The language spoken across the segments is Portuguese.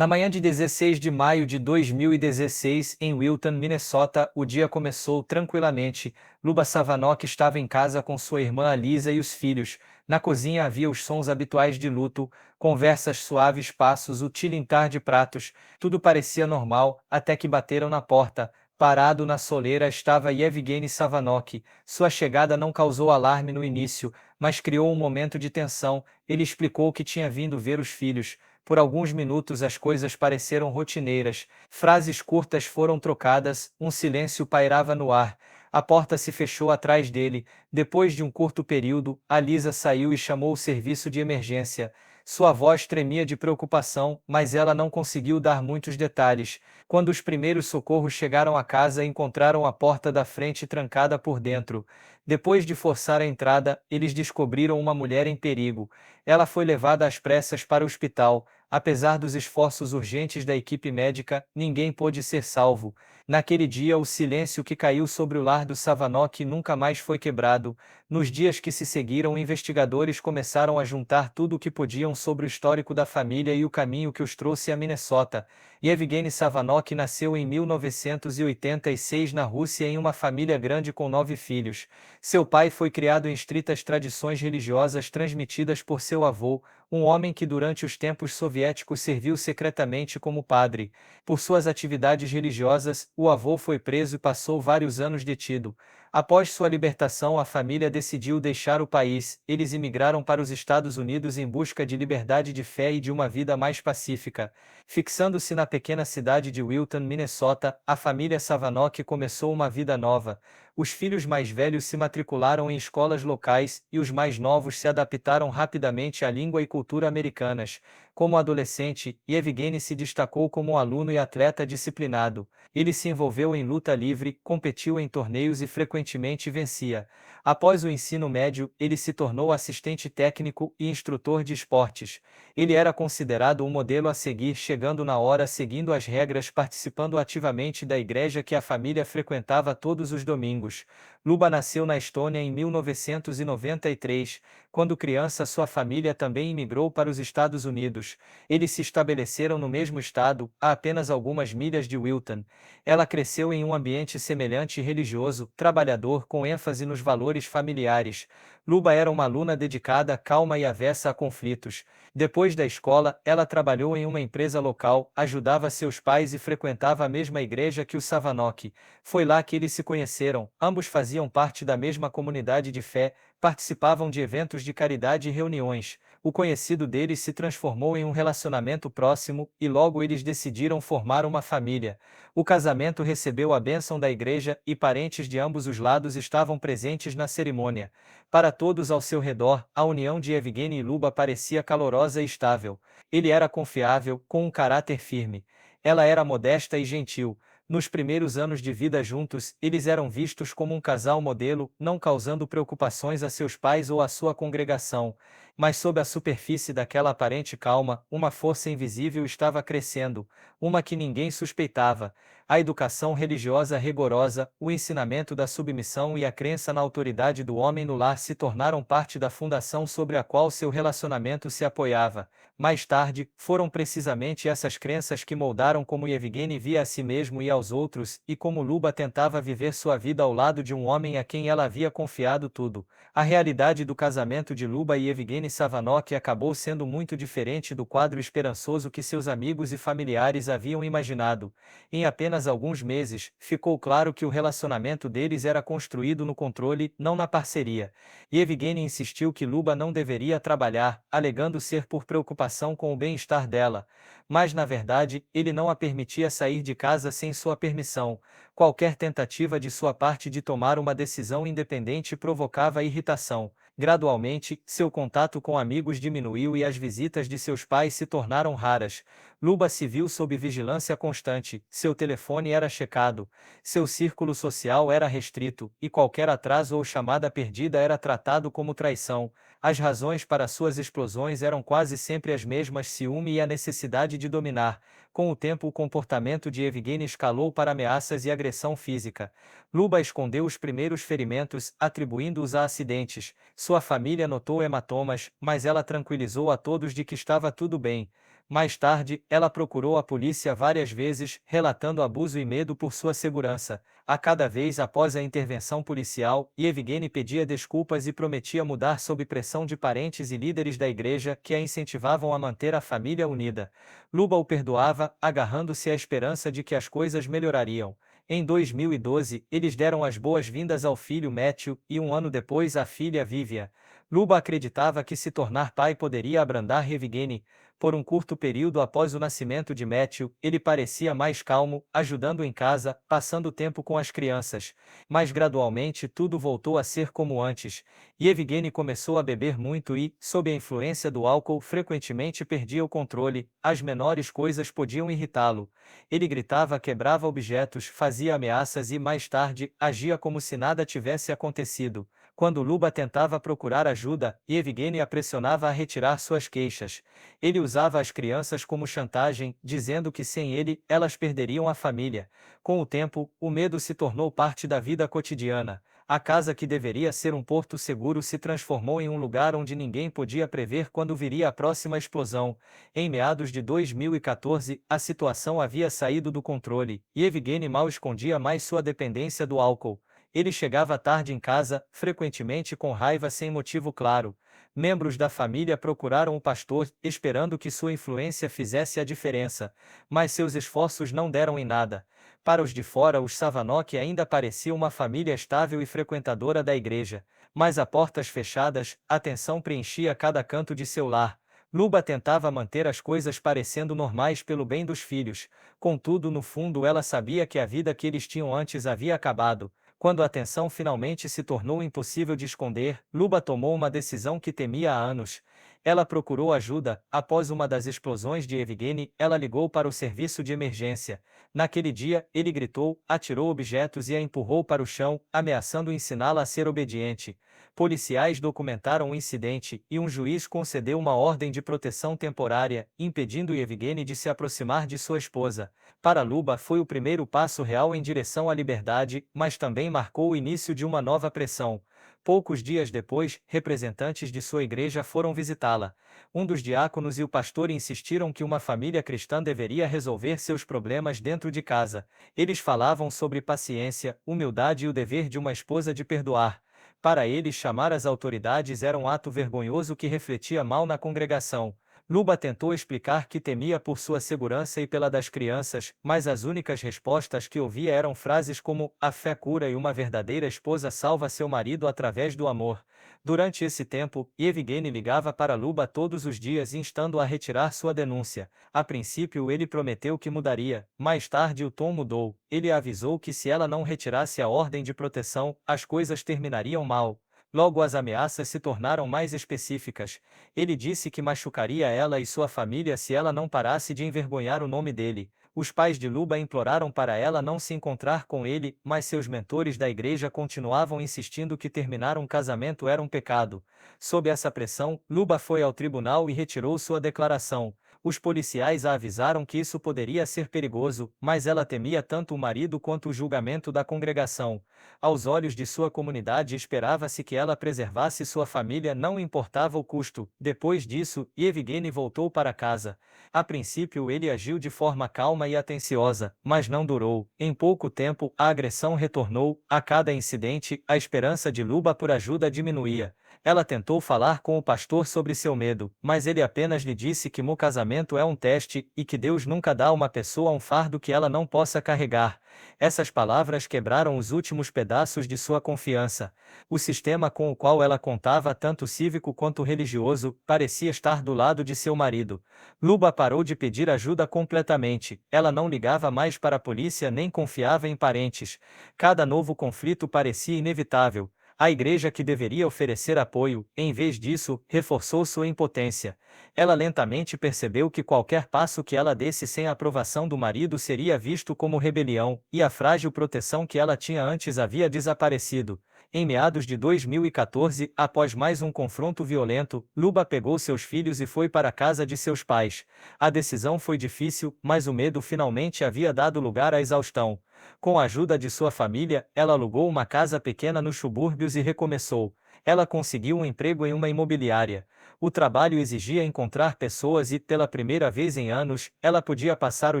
Na manhã de 16 de maio de 2016, em Wilton, Minnesota, o dia começou tranquilamente. Luba Savanock estava em casa com sua irmã Alisa e os filhos. Na cozinha havia os sons habituais de luto, conversas suaves, passos, o tilintar de pratos. Tudo parecia normal, até que bateram na porta. Parado na soleira estava Yevgeny Savanock. Sua chegada não causou alarme no início, mas criou um momento de tensão. Ele explicou que tinha vindo ver os filhos. Por alguns minutos as coisas pareceram rotineiras, frases curtas foram trocadas, um silêncio pairava no ar. A porta se fechou atrás dele. Depois de um curto período, a Lisa saiu e chamou o serviço de emergência. Sua voz tremia de preocupação, mas ela não conseguiu dar muitos detalhes. Quando os primeiros socorros chegaram à casa, encontraram a porta da frente trancada por dentro. Depois de forçar a entrada, eles descobriram uma mulher em perigo. Ela foi levada às pressas para o hospital. Apesar dos esforços urgentes da equipe médica, ninguém pôde ser salvo. Naquele dia, o silêncio que caiu sobre o lar do Savanock nunca mais foi quebrado. Nos dias que se seguiram, investigadores começaram a juntar tudo o que podiam sobre o histórico da família e o caminho que os trouxe a Minnesota. Yevgeny Savanock nasceu em 1986 na Rússia em uma família grande com 9 filhos. Seu pai foi criado em estritas tradições religiosas transmitidas por seu avô, um homem que durante os tempos soviéticos serviu secretamente como padre. Por suas atividades religiosas, o avô foi preso e passou vários anos detido. Após sua libertação, a família decidiu deixar o país. Eles imigraram para os Estados Unidos em busca de liberdade de fé e de uma vida mais pacífica. Fixando-se na pequena cidade de Wilton, Minnesota, a família Savanock começou uma vida nova. Os filhos mais velhos se matricularam em escolas locais e os mais novos se adaptaram rapidamente à língua e cultura americanas. Como adolescente, Yevgeny se destacou como um aluno e atleta disciplinado. Ele se envolveu em luta livre, competiu em torneios e frequentemente vencia. Após o ensino médio, ele se tornou assistente técnico e instrutor de esportes. Ele era considerado um modelo a seguir, chegando na hora, seguindo as regras, participando ativamente da igreja que a família frequentava todos os domingos. Luba nasceu na Estônia em 1993. Quando criança, sua família também imigrou para os Estados Unidos. Eles se estabeleceram no mesmo estado, a apenas algumas milhas de Wilton. Ela cresceu em um ambiente semelhante e religioso, trabalhador, com ênfase nos valores familiares. Luba era uma aluna dedicada, calma e avessa a conflitos. Depois da escola, ela trabalhou em uma empresa local, ajudava seus pais e frequentava a mesma igreja que o Savanock. Foi lá que eles se conheceram, ambos faziam parte da mesma comunidade de fé, participavam de eventos de caridade e reuniões. O conhecido deles se transformou em um relacionamento próximo, e logo eles decidiram formar uma família. O casamento recebeu a bênção da igreja, e parentes de ambos os lados estavam presentes na cerimônia. Para todos ao seu redor, a união de Evgeny e Luba parecia calorosa e estável. Ele era confiável, com um caráter firme. Ela era modesta e gentil. Nos primeiros anos de vida juntos, eles eram vistos como um casal modelo, não causando preocupações a seus pais ou à sua congregação. Mas sob a superfície daquela aparente calma, uma força invisível estava crescendo, uma que ninguém suspeitava: a educação religiosa rigorosa, o ensinamento da submissão e a crença na autoridade do homem no lar se tornaram parte da fundação sobre a qual seu relacionamento se apoiava. Mais tarde, foram precisamente essas crenças que moldaram como Yevgeny via a si mesmo e aos outros, e como Luba tentava viver sua vida ao lado de um homem a quem ela havia confiado tudo. A realidade do casamento de Luba e Yevgeny Savanock acabou sendo muito diferente do quadro esperançoso que seus amigos e familiares haviam imaginado. Em apenas alguns meses, ficou claro que o relacionamento deles era construído no controle, não na parceria. Yevgeny insistiu que Luba não deveria trabalhar, alegando ser por preocupação com o bem-estar dela. Mas na verdade, ele não a permitia sair de casa sem sua permissão. Qualquer tentativa de sua parte de tomar uma decisão independente provocava irritação. Gradualmente, seu contato com amigos diminuiu e as visitas de seus pais se tornaram raras. Luba se viu sob vigilância constante, seu telefone era checado, seu círculo social era restrito, e qualquer atraso ou chamada perdida era tratado como traição. As razões para suas explosões eram quase sempre as mesmas: ciúme e a necessidade de dominar. Com o tempo, o comportamento de Evgeny escalou para ameaças e agressão física. Luba escondeu os primeiros ferimentos, atribuindo-os a acidentes. Sua família notou hematomas, mas ela tranquilizou a todos de que estava tudo bem. Mais tarde, ela procurou a polícia várias vezes, relatando abuso e medo por sua segurança. A cada vez após a intervenção policial, Yevgeny pedia desculpas e prometia mudar sob pressão de parentes e líderes da igreja que a incentivavam a manter a família unida. Luba o perdoava, agarrando-se à esperança de que as coisas melhorariam. Em 2012, eles deram as boas-vindas ao filho Matthew e um ano depois à filha Vivian. Luba acreditava que se tornar pai poderia abrandar Yevgeny. Por um curto período após o nascimento de Matthew, ele parecia mais calmo, ajudando em casa, passando tempo com as crianças. Mas gradualmente tudo voltou a ser como antes. Yevgeny começou a beber muito e, sob a influência do álcool, frequentemente perdia o controle. As menores coisas podiam irritá-lo. Ele gritava, quebrava objetos, fazia ameaças e, mais tarde, agia como se nada tivesse acontecido. Quando Luba tentava procurar ajuda, Yevgeny a pressionava a retirar suas queixas. Ele usava as crianças como chantagem, dizendo que sem ele, elas perderiam a família. Com o tempo, o medo se tornou parte da vida cotidiana. A casa que deveria ser um porto seguro se transformou em um lugar onde ninguém podia prever quando viria a próxima explosão. Em meados de 2014, a situação havia saído do controle, e Yevgeny mal escondia mais sua dependência do álcool. Ele chegava tarde em casa, frequentemente com raiva sem motivo claro. Membros da família procuraram o pastor, esperando que sua influência fizesse a diferença, mas seus esforços não deram em nada. Para os de fora, os Savanok ainda pareciam uma família estável e frequentadora da igreja, mas a portas fechadas, a tensão preenchia cada canto de seu lar. Luba tentava manter as coisas parecendo normais pelo bem dos filhos, contudo, no fundo, ela sabia que a vida que eles tinham antes havia acabado. Quando a tensão finalmente se tornou impossível de esconder, Luba tomou uma decisão que temia há anos. Ela procurou ajuda. Após uma das explosões de Yevgeny, ela ligou para o serviço de emergência. Naquele dia, ele gritou, atirou objetos e a empurrou para o chão, ameaçando ensiná-la a ser obediente. Policiais documentaram o incidente e um juiz concedeu uma ordem de proteção temporária, impedindo Yevgeny de se aproximar de sua esposa. Para Luba foi o primeiro passo real em direção à liberdade, mas também marcou o início de uma nova pressão. Poucos dias depois, representantes de sua igreja foram visitá-la. Um dos diáconos e o pastor insistiram que uma família cristã deveria resolver seus problemas dentro de casa. Eles falavam sobre paciência, humildade e o dever de uma esposa de perdoar. Para eles, chamar as autoridades era um ato vergonhoso que refletia mal na congregação. Luba tentou explicar que temia por sua segurança e pela das crianças, mas as únicas respostas que ouvia eram frases como, a fé cura e uma verdadeira esposa salva seu marido através do amor. Durante esse tempo, Yevgeny ligava para Luba todos os dias instando-a a retirar sua denúncia. A princípio ele prometeu que mudaria, mais tarde o tom mudou. Ele avisou que se ela não retirasse a ordem de proteção, as coisas terminariam mal. Logo as ameaças se tornaram mais específicas. Ele disse que machucaria ela e sua família se ela não parasse de envergonhar o nome dele. Os pais de Luba imploraram para ela não se encontrar com ele, mas seus mentores da igreja continuavam insistindo que terminar um casamento era um pecado. Sob essa pressão, Luba foi ao tribunal e retirou sua declaração. Os policiais a avisaram que isso poderia ser perigoso, mas ela temia tanto o marido quanto o julgamento da congregação. Aos olhos de sua comunidade esperava-se que ela preservasse sua família, não importava o custo. Depois disso, Yevgeny voltou para casa. A princípio ele agiu de forma calma e atenciosa, mas não durou. Em pouco tempo, a agressão retornou. A cada incidente, a esperança de Luba por ajuda diminuía. Ela tentou falar com o pastor sobre seu medo, mas ele apenas lhe disse que o casamento é um teste, e que Deus nunca dá a uma pessoa um fardo que ela não possa carregar. Essas palavras quebraram os últimos pedaços de sua confiança. O sistema com o qual ela contava, tanto cívico quanto religioso, parecia estar do lado de seu marido. Luba parou de pedir ajuda completamente. Ela não ligava mais para a polícia nem confiava em parentes. Cada novo conflito parecia inevitável. A igreja, que deveria oferecer apoio, em vez disso, reforçou sua impotência. Ela lentamente percebeu que qualquer passo que ela desse sem a aprovação do marido seria visto como rebelião, e a frágil proteção que ela tinha antes havia desaparecido. Em meados de 2014, após mais um confronto violento, Luba pegou seus filhos e foi para a casa de seus pais. A decisão foi difícil, mas o medo finalmente havia dado lugar à exaustão. Com a ajuda de sua família, ela alugou uma casa pequena nos subúrbios e recomeçou. Ela conseguiu um emprego em uma imobiliária. O trabalho exigia encontrar pessoas e, pela primeira vez em anos, ela podia passar o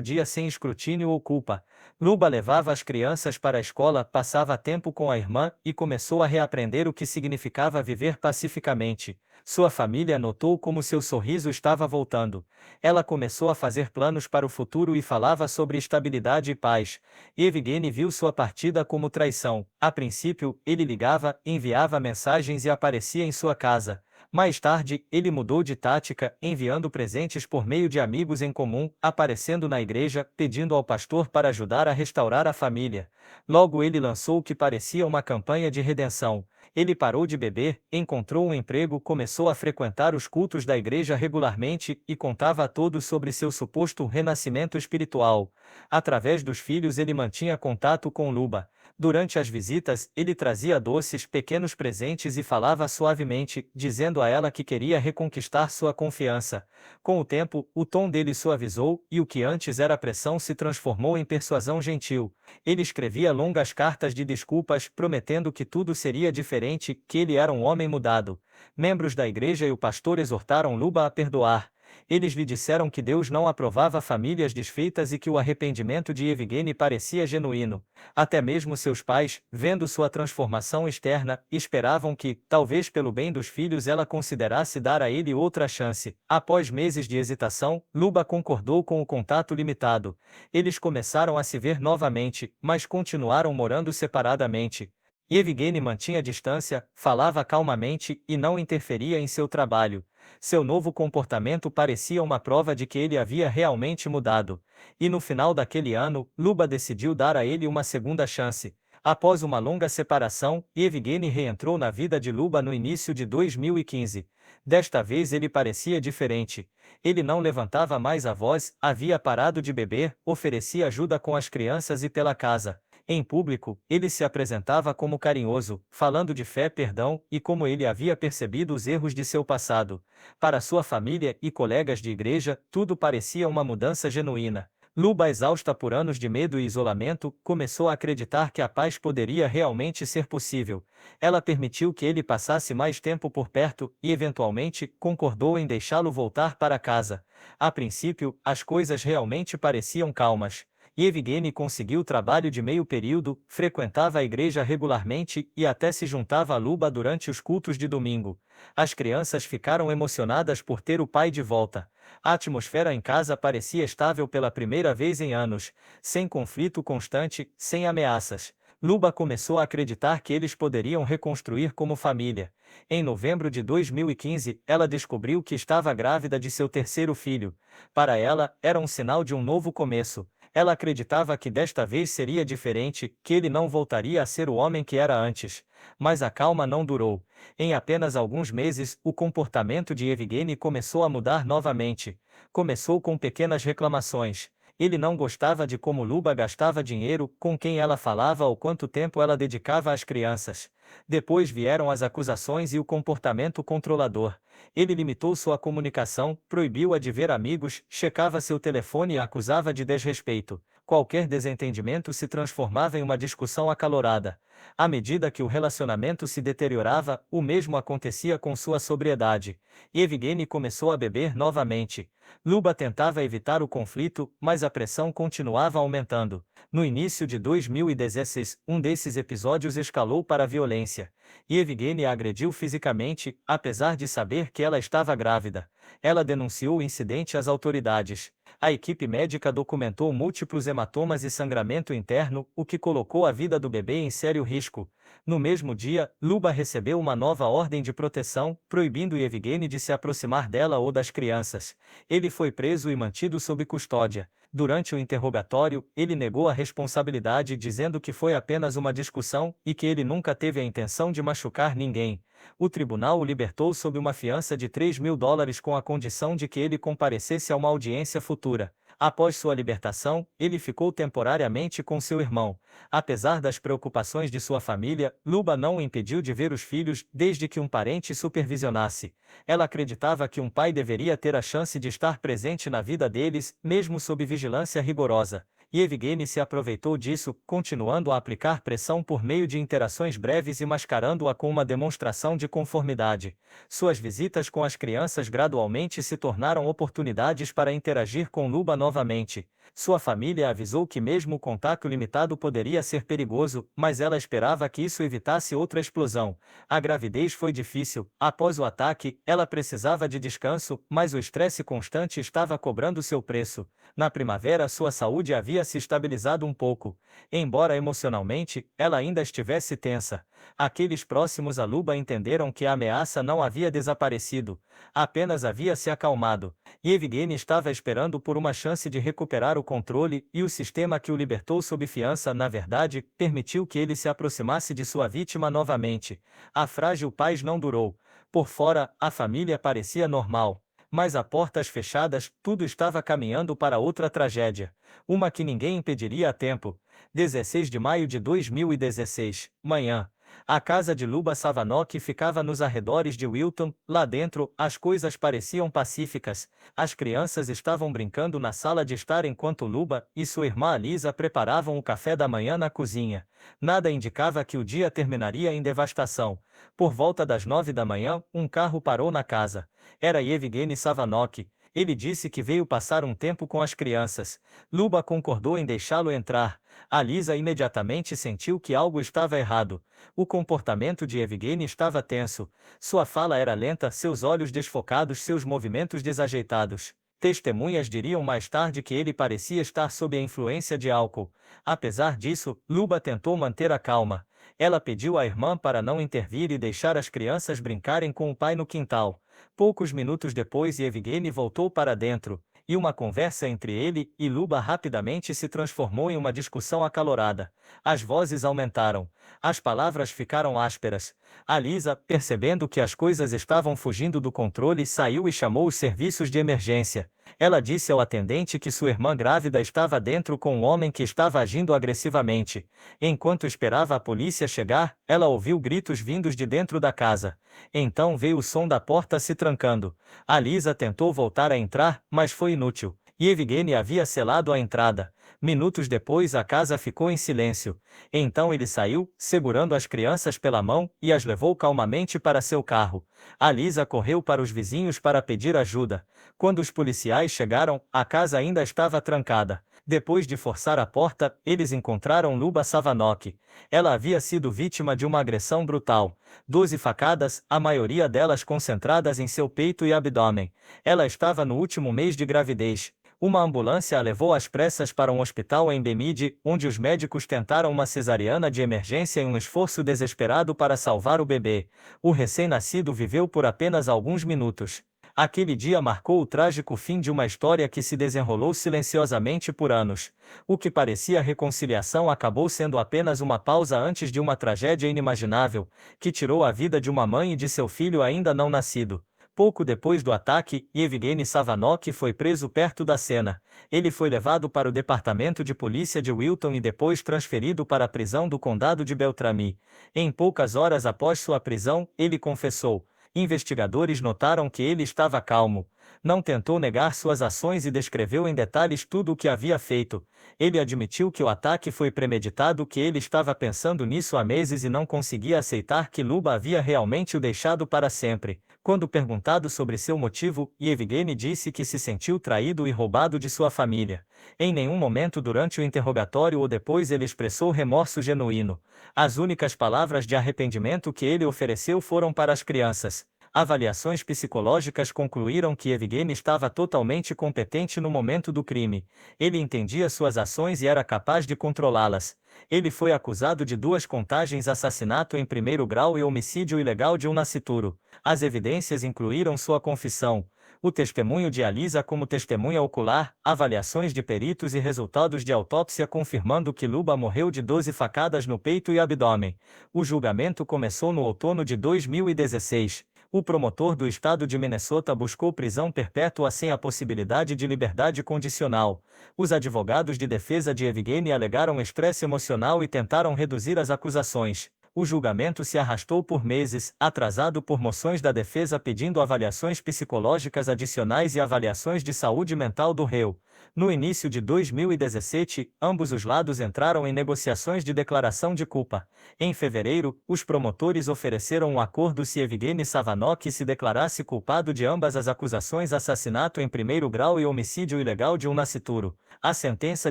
dia sem escrutínio ou culpa. Luba levava as crianças para a escola, passava tempo com a irmã e começou a reaprender o que significava viver pacificamente. Sua família notou como seu sorriso estava voltando. Ela começou a fazer planos para o futuro e falava sobre estabilidade e paz. Evgeny viu sua partida como traição. A princípio, ele ligava, enviava mensagens e aparecia em sua casa. Mais tarde, ele mudou de tática, enviando presentes por meio de amigos em comum, aparecendo na igreja, pedindo ao pastor para ajudar a restaurar a família. Logo ele lançou o que parecia uma campanha de redenção. Ele parou de beber, encontrou um emprego, começou a frequentar os cultos da igreja regularmente e contava a todos sobre seu suposto renascimento espiritual. Através dos filhos ele mantinha contato com Luba. Durante as visitas, ele trazia doces, pequenos presentes e falava suavemente, dizendo a ela que queria reconquistar sua confiança. Com o tempo, o tom dele suavizou, e o que antes era pressão se transformou em persuasão gentil. Ele escrevia longas cartas de desculpas, prometendo que tudo seria diferente, que ele era um homem mudado. Membros da igreja e o pastor exortaram Luba a perdoar. Eles lhe disseram que Deus não aprovava famílias desfeitas e que o arrependimento de Evgeny parecia genuíno. Até mesmo seus pais, vendo sua transformação externa, esperavam que, talvez pelo bem dos filhos, ela considerasse dar a ele outra chance. Após meses de hesitação, Luba concordou com o contato limitado. Eles começaram a se ver novamente, mas continuaram morando separadamente. Evgeny mantinha distância, falava calmamente e não interferia em seu trabalho. Seu novo comportamento parecia uma prova de que ele havia realmente mudado. E no final daquele ano, Luba decidiu dar a ele uma segunda chance. Após uma longa separação, Evgeny reentrou na vida de Luba no início de 2015. Desta vez ele parecia diferente. Ele não levantava mais a voz, havia parado de beber, oferecia ajuda com as crianças e pela casa. Em público, ele se apresentava como carinhoso, falando de fé, perdão, e como ele havia percebido os erros de seu passado. Para sua família e colegas de igreja, tudo parecia uma mudança genuína. Luba, exausta por anos de medo e isolamento, começou a acreditar que a paz poderia realmente ser possível. Ela permitiu que ele passasse mais tempo por perto e, eventualmente, concordou em deixá-lo voltar para casa. A princípio, as coisas realmente pareciam calmas. Evgeny conseguiu trabalho de meio período, frequentava a igreja regularmente e até se juntava a Luba durante os cultos de domingo. As crianças ficaram emocionadas por ter o pai de volta. A atmosfera em casa parecia estável pela primeira vez em anos, sem conflito constante, sem ameaças. Luba começou a acreditar que eles poderiam reconstruir como família. Em novembro de 2015, ela descobriu que estava grávida de seu terceiro filho. Para ela, era um sinal de um novo começo. Ela acreditava que desta vez seria diferente, que ele não voltaria a ser o homem que era antes. Mas a calma não durou. Em apenas alguns meses, o comportamento de Evgeny começou a mudar novamente. Começou com pequenas reclamações. Ele não gostava de como Luba gastava dinheiro, com quem ela falava ou quanto tempo ela dedicava às crianças. Depois vieram as acusações e o comportamento controlador. Ele limitou sua comunicação, proibiu-a de ver amigos, checava seu telefone e a acusava de desrespeito. Qualquer desentendimento se transformava em uma discussão acalorada. À medida que o relacionamento se deteriorava, o mesmo acontecia com sua sobriedade. Evgeny começou a beber novamente. Luba tentava evitar o conflito, mas a pressão continuava aumentando. No início de 2016, um desses episódios escalou para a violência. Evgeny a agrediu fisicamente, apesar de saber que ela estava grávida. Ela denunciou o incidente às autoridades. A equipe médica documentou múltiplos hematomas e sangramento interno, o que colocou a vida do bebê em sério risco. No mesmo dia, Luba recebeu uma nova ordem de proteção, proibindo Evgeny de se aproximar dela ou das crianças. Ele foi preso e mantido sob custódia. Durante o interrogatório, ele negou a responsabilidade, dizendo que foi apenas uma discussão e que ele nunca teve a intenção de machucar ninguém. O tribunal o libertou sob uma fiança de $3.000 com a condição de que ele comparecesse a uma audiência futura. Após sua libertação, ele ficou temporariamente com seu irmão. Apesar das preocupações de sua família, Luba não o impediu de ver os filhos, desde que um parente supervisionasse. Ela acreditava que um pai deveria ter a chance de estar presente na vida deles, mesmo sob vigilância rigorosa. E Evgeny se aproveitou disso, continuando a aplicar pressão por meio de interações breves e mascarando-a com uma demonstração de conformidade. Suas visitas com as crianças gradualmente se tornaram oportunidades para interagir com Luba novamente. Sua família avisou que mesmo o contato limitado poderia ser perigoso, mas ela esperava que isso evitasse outra explosão. A gravidez foi difícil. Após o ataque, ela precisava de descanso, mas o estresse constante estava cobrando seu preço. Na primavera, sua saúde havia se estabilizado um pouco. Embora emocionalmente, ela ainda estivesse tensa. Aqueles próximos a Luba entenderam que a ameaça não havia desaparecido, apenas havia se acalmado. E Evgeny estava esperando por uma chance de recuperar o controle, e o sistema que o libertou sob fiança, na verdade, permitiu que ele se aproximasse de sua vítima novamente. A frágil paz não durou. Por fora, a família parecia normal. Mas a portas fechadas, tudo estava caminhando para outra tragédia. Uma que ninguém impediria a tempo. 16 de maio de 2016, manhã. A casa de Luba Savanok ficava nos arredores de Wilton. Lá dentro, as coisas pareciam pacíficas. As crianças estavam brincando na sala de estar enquanto Luba e sua irmã Alisa preparavam o café da manhã na cozinha. Nada indicava que o dia terminaria em devastação. Por volta das 9 da manhã, um carro parou na casa. Era Evgeny Savanok. Ele disse que veio passar um tempo com as crianças. Luba concordou em deixá-lo entrar. Alisa imediatamente sentiu que algo estava errado. O comportamento de Evgeny estava tenso. Sua fala era lenta, seus olhos desfocados, seus movimentos desajeitados. Testemunhas diriam mais tarde que ele parecia estar sob a influência de álcool. Apesar disso, Luba tentou manter a calma. Ela pediu à irmã para não intervir e deixar as crianças brincarem com o pai no quintal. Poucos minutos depois, Evgeny voltou para dentro, e uma conversa entre ele e Luba rapidamente se transformou em uma discussão acalorada. As vozes aumentaram. As palavras ficaram ásperas. Alisa, percebendo que as coisas estavam fugindo do controle, saiu e chamou os serviços de emergência. Ela disse ao atendente que sua irmã grávida estava dentro com um homem que estava agindo agressivamente. Enquanto esperava a polícia chegar, ela ouviu gritos vindos de dentro da casa. Então veio o som da porta se trancando. Alisa tentou voltar a entrar, mas foi inútil. E Evgeny havia selado a entrada. Minutos depois a casa ficou em silêncio. Então ele saiu, segurando as crianças pela mão, e as levou calmamente para seu carro. Alisa correu para os vizinhos para pedir ajuda. Quando os policiais chegaram, a casa ainda estava trancada. Depois de forçar a porta, eles encontraram Luba Savanok. Ela havia sido vítima de uma agressão brutal. 12 facadas, a maioria delas concentradas em seu peito e abdômen. Ela estava no último mês de gravidez. Uma ambulância a levou às pressas para um hospital em Bemide, onde os médicos tentaram uma cesariana de emergência em um esforço desesperado para salvar o bebê. O recém-nascido viveu por apenas alguns minutos. Aquele dia marcou o trágico fim de uma história que se desenrolou silenciosamente por anos. O que parecia reconciliação acabou sendo apenas uma pausa antes de uma tragédia inimaginável, que tirou a vida de uma mãe e de seu filho ainda não nascido. Pouco depois do ataque, Evgeny Savanok foi preso perto da cena. Ele foi levado para o departamento de polícia de Wilton e depois transferido para a prisão do condado de Beltrami. Em poucas horas após sua prisão, ele confessou. Investigadores notaram que ele estava calmo. Não tentou negar suas ações e descreveu em detalhes tudo o que havia feito. Ele admitiu que o ataque foi premeditado, que ele estava pensando nisso há meses e não conseguia aceitar que Luba havia realmente o deixado para sempre. Quando perguntado sobre seu motivo, Evgeny disse que se sentiu traído e roubado de sua família. Em nenhum momento durante o interrogatório ou depois ele expressou remorso genuíno. As únicas palavras de arrependimento que ele ofereceu foram para as crianças. Avaliações psicológicas concluíram que Evgeny estava totalmente competente no momento do crime. Ele entendia suas ações e era capaz de controlá-las. Ele foi acusado de 2 contagens: assassinato em primeiro grau e homicídio ilegal de um nascituro. As evidências incluíram sua confissão, o testemunho de Alisa como testemunha ocular, avaliações de peritos e resultados de autópsia confirmando que Luba morreu de 12 facadas no peito e abdômen. O julgamento começou no outono de 2016. O promotor do estado de Minnesota buscou prisão perpétua sem a possibilidade de liberdade condicional. Os advogados de defesa de Evgeny alegaram estresse emocional e tentaram reduzir as acusações. O julgamento se arrastou por meses, atrasado por moções da defesa pedindo avaliações psicológicas adicionais e avaliações de saúde mental do réu. No início de 2017, ambos os lados entraram em negociações de declaração de culpa. Em fevereiro, os promotores ofereceram um acordo se Evgeny Savanok se declarasse culpado de ambas as acusações: assassinato em primeiro grau e homicídio ilegal de um nascituro. A sentença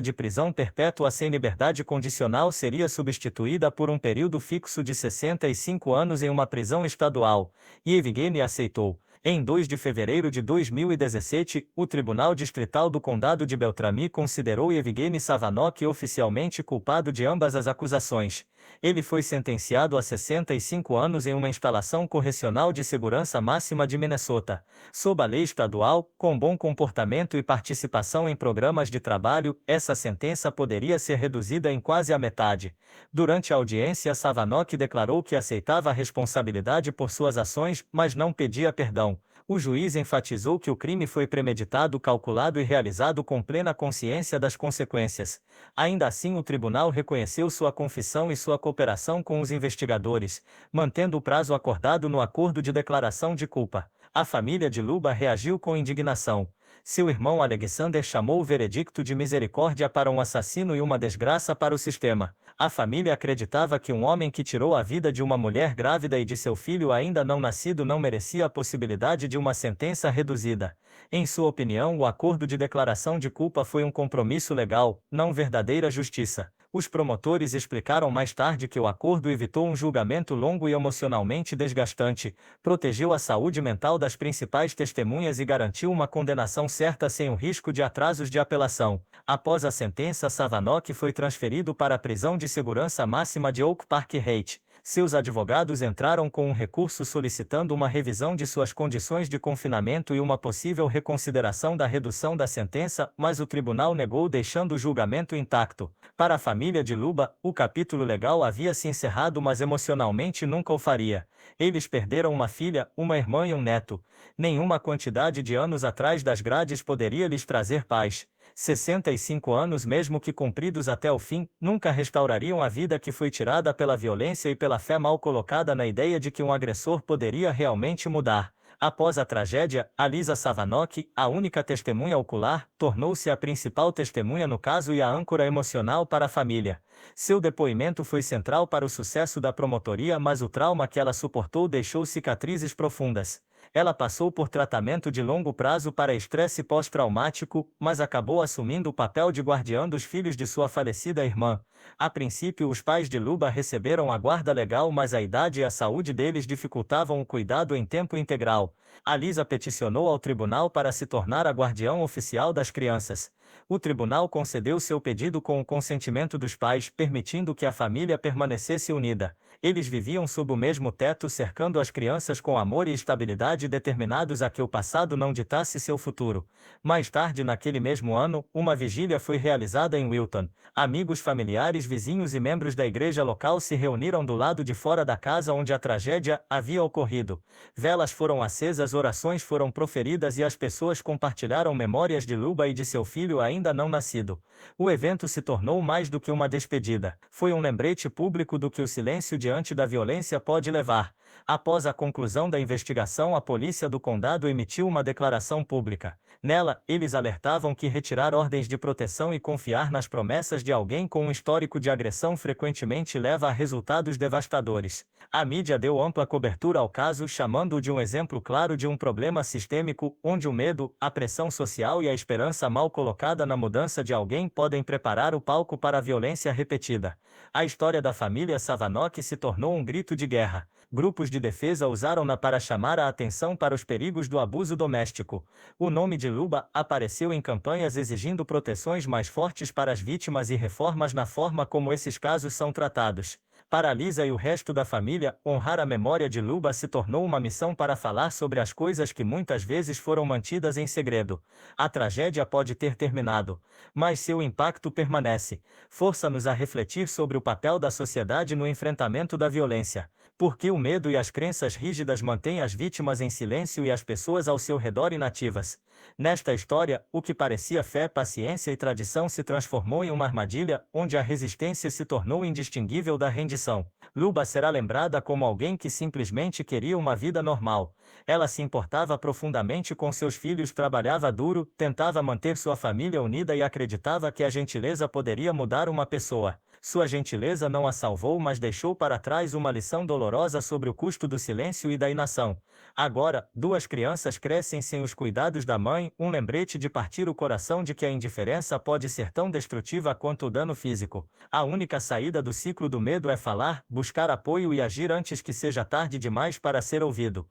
de prisão perpétua sem liberdade condicional seria substituída por um período fixo de 65 anos em uma prisão estadual, e Evgeny aceitou. Em 2 de fevereiro de 2017, o Tribunal Distrital do Condado de Beltrami considerou Evgeny Savanok oficialmente culpado de ambas as acusações. Ele foi sentenciado a 65 anos em uma instalação correcional de segurança máxima de Minnesota. Sob a lei estadual, com bom comportamento e participação em programas de trabalho, essa sentença poderia ser reduzida em quase a metade. Durante a audiência, Savanok declarou que aceitava a responsabilidade por suas ações, mas não pedia perdão. O juiz enfatizou que o crime foi premeditado, calculado e realizado com plena consciência das consequências. Ainda assim, o tribunal reconheceu sua confissão e sua cooperação com os investigadores, mantendo o prazo acordado no acordo de declaração de culpa. A família de Luba reagiu com indignação. Seu irmão Alexander chamou o veredicto de misericórdia para um assassino e uma desgraça para o sistema. A família acreditava que um homem que tirou a vida de uma mulher grávida e de seu filho ainda não nascido não merecia a possibilidade de uma sentença reduzida. Em sua opinião, o acordo de declaração de culpa foi um compromisso legal, não verdadeira justiça. Os promotores explicaram mais tarde que o acordo evitou um julgamento longo e emocionalmente desgastante, protegeu a saúde mental das principais testemunhas e garantiu uma condenação certa sem o risco de atrasos de apelação. Após a sentença, Savanok foi transferido para a prisão de segurança máxima de Oak Park Heights. Seus advogados entraram com um recurso solicitando uma revisão de suas condições de confinamento e uma possível reconsideração da redução da sentença, mas o tribunal negou, deixando o julgamento intacto. Para a família de Luba, o capítulo legal havia se encerrado, mas emocionalmente nunca o faria. Eles perderam uma filha, uma irmã e um neto. Nenhuma quantidade de anos atrás das grades poderia lhes trazer paz. 65 anos, mesmo que cumpridos até o fim, nunca restaurariam a vida que foi tirada pela violência e pela fé mal colocada na ideia de que um agressor poderia realmente mudar. Após a tragédia, Alisa Savanok, a única testemunha ocular, tornou-se a principal testemunha no caso e a âncora emocional para a família. Seu depoimento foi central para o sucesso da promotoria, mas o trauma que ela suportou deixou cicatrizes profundas. Ela passou por tratamento de longo prazo para estresse pós-traumático, mas acabou assumindo o papel de guardiã dos filhos de sua falecida irmã. A princípio, os pais de Luba receberam a guarda legal, mas a idade e a saúde deles dificultavam o cuidado em tempo integral. Alisa peticionou ao tribunal para se tornar a guardiã oficial das crianças. O tribunal concedeu seu pedido com o consentimento dos pais, permitindo que a família permanecesse unida. Eles viviam sob o mesmo teto, cercando as crianças com amor e estabilidade, determinados a que o passado não ditasse seu futuro. Mais tarde naquele mesmo ano, uma vigília foi realizada em Wilton. Amigos, familiares, vizinhos e membros da igreja local se reuniram do lado de fora da casa onde a tragédia havia ocorrido. Velas foram acesas, orações foram proferidas e as pessoas compartilharam memórias de Luba e de seu filho ainda não nascido. O evento se tornou mais do que uma despedida. Foi um lembrete público do que o silêncio diante da violência pode levar. Após a conclusão da investigação, a polícia do condado emitiu uma declaração pública. Nela, eles alertavam que retirar ordens de proteção e confiar nas promessas de alguém com um histórico de agressão frequentemente leva a resultados devastadores. A mídia deu ampla cobertura ao caso, chamando-o de um exemplo claro de um problema sistêmico, onde o medo, a pressão social e a esperança mal colocada na mudança de alguém podem preparar o palco para a violência repetida. A história da família Savanok se tornou um grito de guerra. Grupos de defesa usaram-na para chamar a atenção para os perigos do abuso doméstico. O nome de Luba apareceu em campanhas exigindo proteções mais fortes para as vítimas e reformas na forma como esses casos são tratados. Para Alisa e o resto da família, honrar a memória de Luba se tornou uma missão para falar sobre as coisas que muitas vezes foram mantidas em segredo. A tragédia pode ter terminado, mas seu impacto permanece. Força-nos a refletir sobre o papel da sociedade no enfrentamento da violência. Porque o medo e as crenças rígidas mantêm as vítimas em silêncio e as pessoas ao seu redor inativas. Nesta história, o que parecia fé, paciência e tradição se transformou em uma armadilha, onde a resistência se tornou indistinguível da rendição. lição. Luba será lembrada como alguém que simplesmente queria uma vida normal. Ela se importava profundamente com seus filhos, trabalhava duro, tentava manter sua família unida e acreditava que a gentileza poderia mudar uma pessoa. Sua gentileza não a salvou, mas deixou para trás uma lição dolorosa sobre o custo do silêncio e da inação. Agora, duas crianças crescem sem os cuidados da mãe, um lembrete de partir o coração de que a indiferença pode ser tão destrutiva quanto o dano físico. A única saída do ciclo do medo é falar, buscar apoio e agir antes que seja tarde demais para ser ouvido.